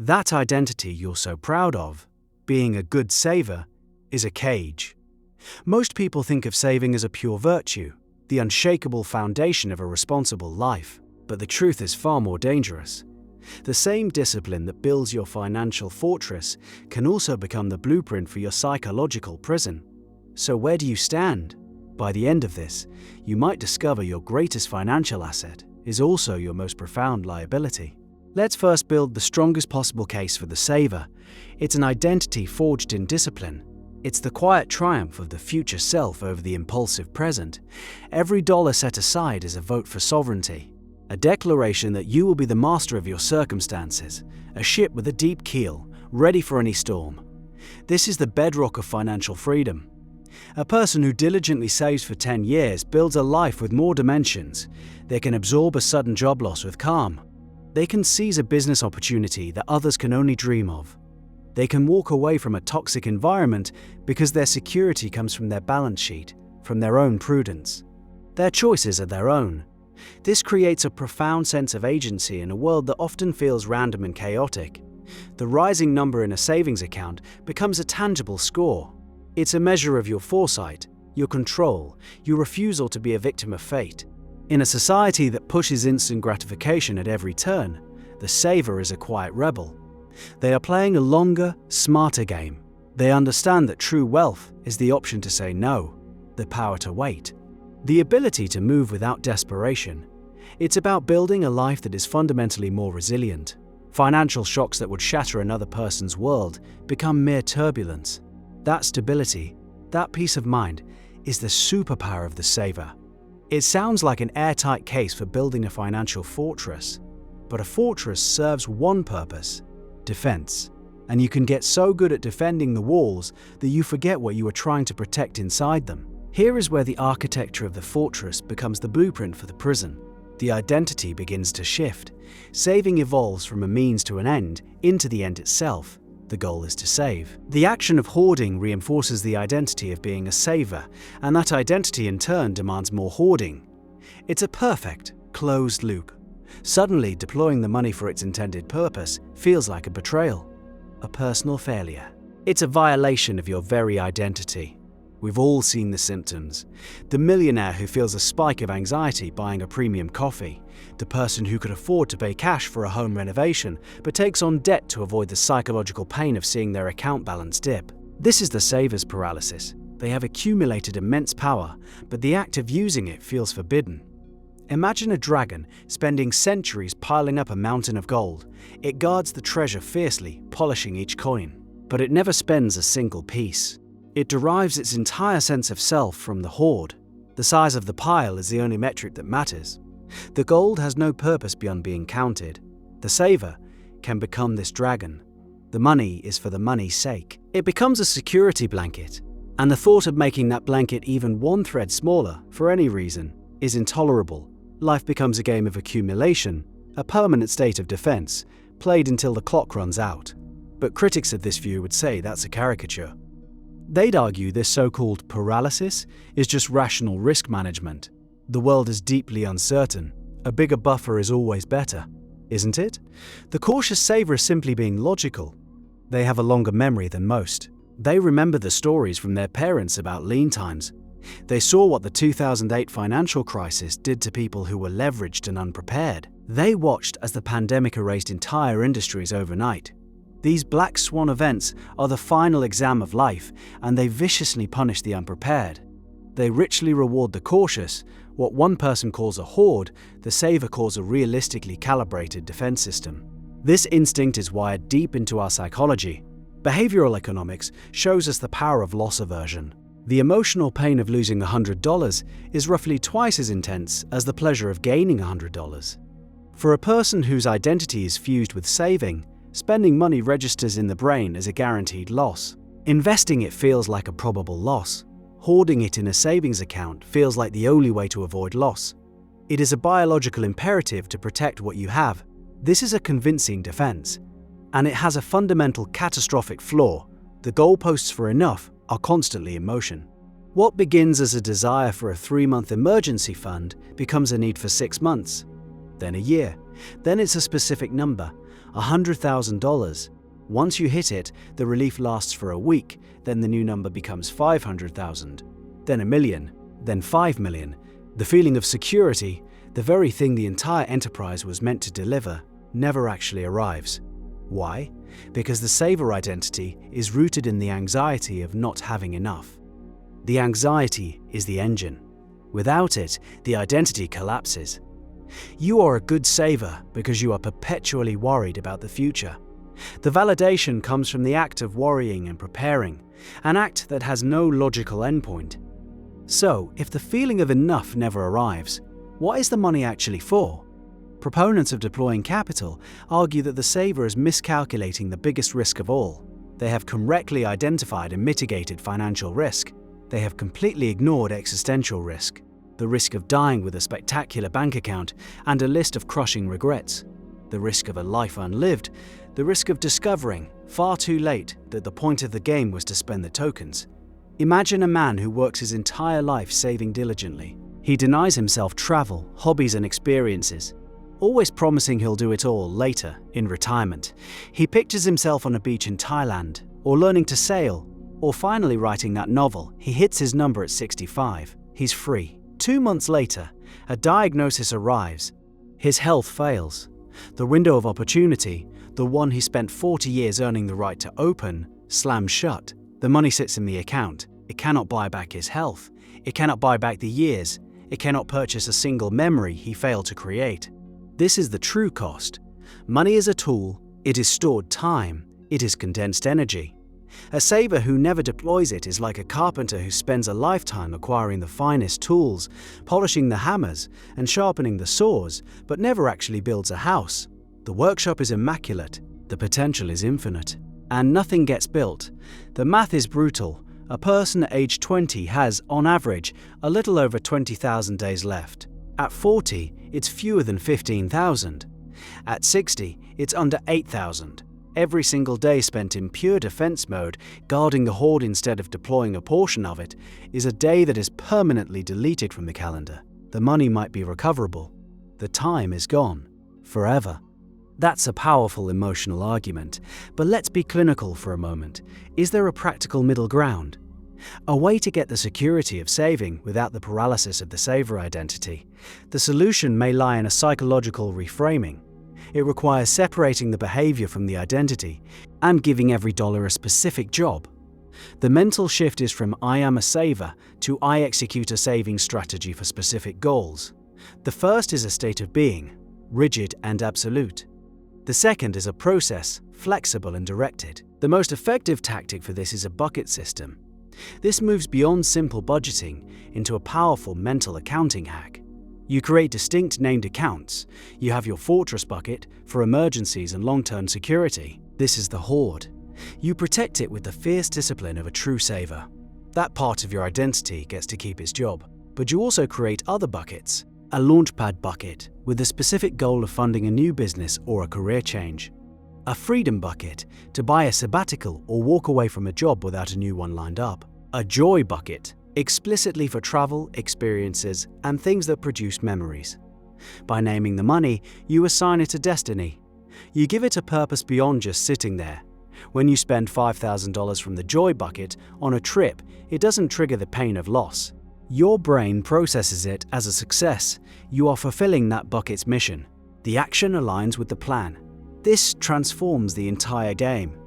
That identity you're so proud of, being a good saver, is a cage. Most people think of saving as a pure virtue, the unshakable foundation of a responsible life, but the truth is far more dangerous. The same discipline that builds your financial fortress can also become the blueprint for your psychological prison. So where do you stand? By the end of this, you might discover your greatest financial asset is also your most profound liability. Let's first build the strongest possible case for the saver. It's an identity forged in discipline. It's the quiet triumph of the future self over the impulsive present. Every dollar set aside is a vote for sovereignty, a declaration that you will be the master of your circumstances, a ship with a deep keel, ready for any storm. This is the bedrock of financial freedom. A person who diligently saves for 10 years builds a life with more dimensions. They can absorb a sudden job loss with calm. They can seize a business opportunity that others can only dream of. They can walk away from a toxic environment because their security comes from their balance sheet, from their own prudence. Their choices are their own. This creates a profound sense of agency in a world that often feels random and chaotic. The rising number in a savings account becomes a tangible score. It's a measure of your foresight, your control, your refusal to be a victim of fate. In a society that pushes instant gratification at every turn, the saver is a quiet rebel. They are playing a longer, smarter game. They understand that true wealth is the option to say no, the power to wait, the ability to move without desperation. It's about building a life that is fundamentally more resilient. Financial shocks that would shatter another person's world become mere turbulence. That stability, that peace of mind, is the superpower of the saver. It sounds like an airtight case for building a financial fortress, but a fortress serves one purpose: defense. And you can get so good at defending the walls that you forget what you are trying to protect inside them. Here is where the architecture of the fortress becomes the blueprint for the prison. The identity begins to shift. Saving evolves from a means to an end into the end itself. The goal is to save. The action of hoarding reinforces the identity of being a saver, and that identity in turn demands more hoarding. It's a perfect, closed loop. Suddenly, deploying the money for its intended purpose feels like a betrayal, a personal failure. It's a violation of your very identity. We've all seen the symptoms. The millionaire who feels a spike of anxiety buying a premium coffee. The person who could afford to pay cash for a home renovation but takes on debt to avoid the psychological pain of seeing their account balance dip. This is the saver's paralysis. They have accumulated immense power, but the act of using it feels forbidden. Imagine a dragon spending centuries piling up a mountain of gold. It guards the treasure fiercely, polishing each coin. But it never spends a single piece. It derives its entire sense of self from the hoard. The size of the pile is the only metric that matters. The gold has no purpose beyond being counted. The saver can become this dragon. The money is for the money's sake. It becomes a security blanket, and the thought of making that blanket even one thread smaller, for any reason, is intolerable. Life becomes a game of accumulation, a permanent state of defense, played until the clock runs out. But critics of this view would say that's a caricature. They'd argue this so-called paralysis is just rational risk management. The world is deeply uncertain. A bigger buffer is always better, isn't it? The cautious saver is simply being logical. They have a longer memory than most. They remember the stories from their parents about lean times. They saw what the 2008 financial crisis did to people who were leveraged and unprepared. They watched as the pandemic erased entire industries overnight. These black swan events are the final exam of life, and they viciously punish the unprepared. They richly reward the cautious. What one person calls a hoard, the saver calls a realistically calibrated defense system. This instinct is wired deep into our psychology. Behavioral economics shows us the power of loss aversion. The emotional pain of losing $100 is roughly twice as intense as the pleasure of gaining $100. For a person whose identity is fused with saving, spending money registers in the brain as a guaranteed loss. Investing it feels like a probable loss. Hoarding it in a savings account feels like the only way to avoid loss. It is a biological imperative to protect what you have. This is a convincing defense. And it has a fundamental catastrophic flaw. The goalposts for enough are constantly in motion. What begins as a desire for a 3-month emergency fund becomes a need for 6 months, then a year, then it's a specific number. $100,000. Once you hit it, the relief lasts for a week, then the new number becomes 500,000, then a million, then 5 million. The feeling of security, the very thing the entire enterprise was meant to deliver, never actually arrives. Why? Because the saver identity is rooted in the anxiety of not having enough. The anxiety is the engine. Without it, the identity collapses. You are a good saver because you are perpetually worried about the future. The validation comes from the act of worrying and preparing, an act that has no logical endpoint. So, if the feeling of enough never arrives, what is the money actually for? Proponents of deploying capital argue that the saver is miscalculating the biggest risk of all. They have correctly identified and mitigated financial risk. They have completely ignored existential risk, the risk of dying with a spectacular bank account and a list of crushing regrets, the risk of a life unlived, the risk of discovering, far too late, that the point of the game was to spend the tokens. Imagine a man who works his entire life saving diligently. He denies himself travel, hobbies and experiences, always promising he'll do it all later, in retirement. He pictures himself on a beach in Thailand, or learning to sail, or finally writing that novel. He hits his number at 65. He's free. 2 months later, a diagnosis arrives. His health fails. The window of opportunity, the one he spent 40 years earning the right to open, slams shut. The money sits in the account. It cannot buy back his health. It cannot buy back the years. It cannot purchase a single memory he failed to create. This is the true cost. Money is a tool. It is stored time. It is condensed energy. A saver who never deploys it is like a carpenter who spends a lifetime acquiring the finest tools, polishing the hammers and sharpening the saws, but never actually builds a house. The workshop is immaculate, the potential is infinite, and nothing gets built. The math is brutal. A person at age 20 has, on average, a little over 20,000 days left. At 40, it's fewer than 15,000. At 60, it's under 8,000. Every single day spent in pure defense mode, guarding the hoard instead of deploying a portion of it, is a day that is permanently deleted from the calendar. The money might be recoverable. The time is gone. Forever. That's a powerful emotional argument, but let's be clinical for a moment. Is there a practical middle ground? A way to get the security of saving without the paralysis of the saver identity? The solution may lie in a psychological reframing. It requires separating the behavior from the identity and giving every dollar a specific job. The mental shift is from "I am a saver" to "I execute a saving strategy for specific goals." The first is a state of being, rigid and absolute. The second is a process, flexible and directed. The most effective tactic for this is a bucket system. This moves beyond simple budgeting into a powerful mental accounting hack. You create distinct named accounts. You have your fortress bucket for emergencies and long-term security. This is the hoard. You protect it with the fierce discipline of a true saver. That part of your identity gets to keep its job. But you also create other buckets. A launchpad bucket with the specific goal of funding a new business or a career change. A freedom bucket to buy a sabbatical or walk away from a job without a new one lined up. A joy bucket explicitly for travel, experiences, and things that produce memories. By naming the money, you assign it a destiny. You give it a purpose beyond just sitting there. When you spend $5,000 from the joy bucket on a trip, it doesn't trigger the pain of loss. Your brain processes it as a success. You are fulfilling that bucket's mission. The action aligns with the plan. This transforms the entire game.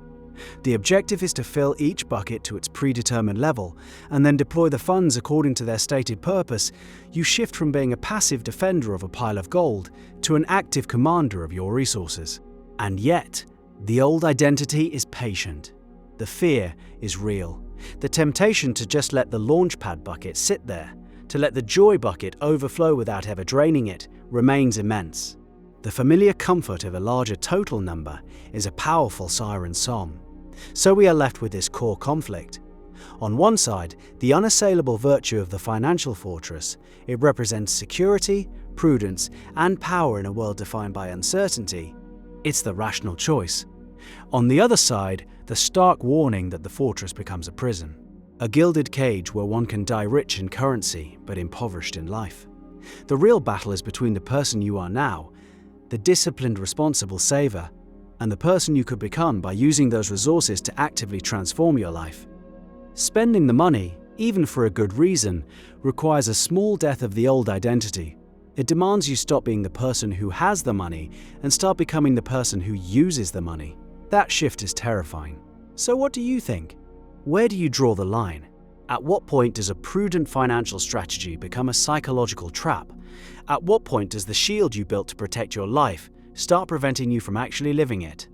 The objective is to fill each bucket to its predetermined level and then deploy the funds according to their stated purpose. You shift from being a passive defender of a pile of gold to an active commander of your resources. And yet, the old identity is patient. The fear is real. The temptation to just let the launchpad bucket sit there, to let the joy bucket overflow without ever draining it, remains immense. The familiar comfort of a larger total number is a powerful siren song. So we are left with this core conflict. On one side, the unassailable virtue of the financial fortress. It represents security, prudence, and power in a world defined by uncertainty. It's the rational choice. On the other side, the stark warning that the fortress becomes a prison. A gilded cage where one can die rich in currency but impoverished in life. The real battle is between the person you are now, the disciplined, responsible saver, and the person you could become by using those resources to actively transform your life. Spending the money, even for a good reason, requires a small death of the old identity. It demands you stop being the person who has the money and start becoming the person who uses the money. That shift is terrifying. So what do you think? Where do you draw the line? At what point does a prudent financial strategy become a psychological trap? At what point does the shield you built to protect your life start preventing you from actually living it?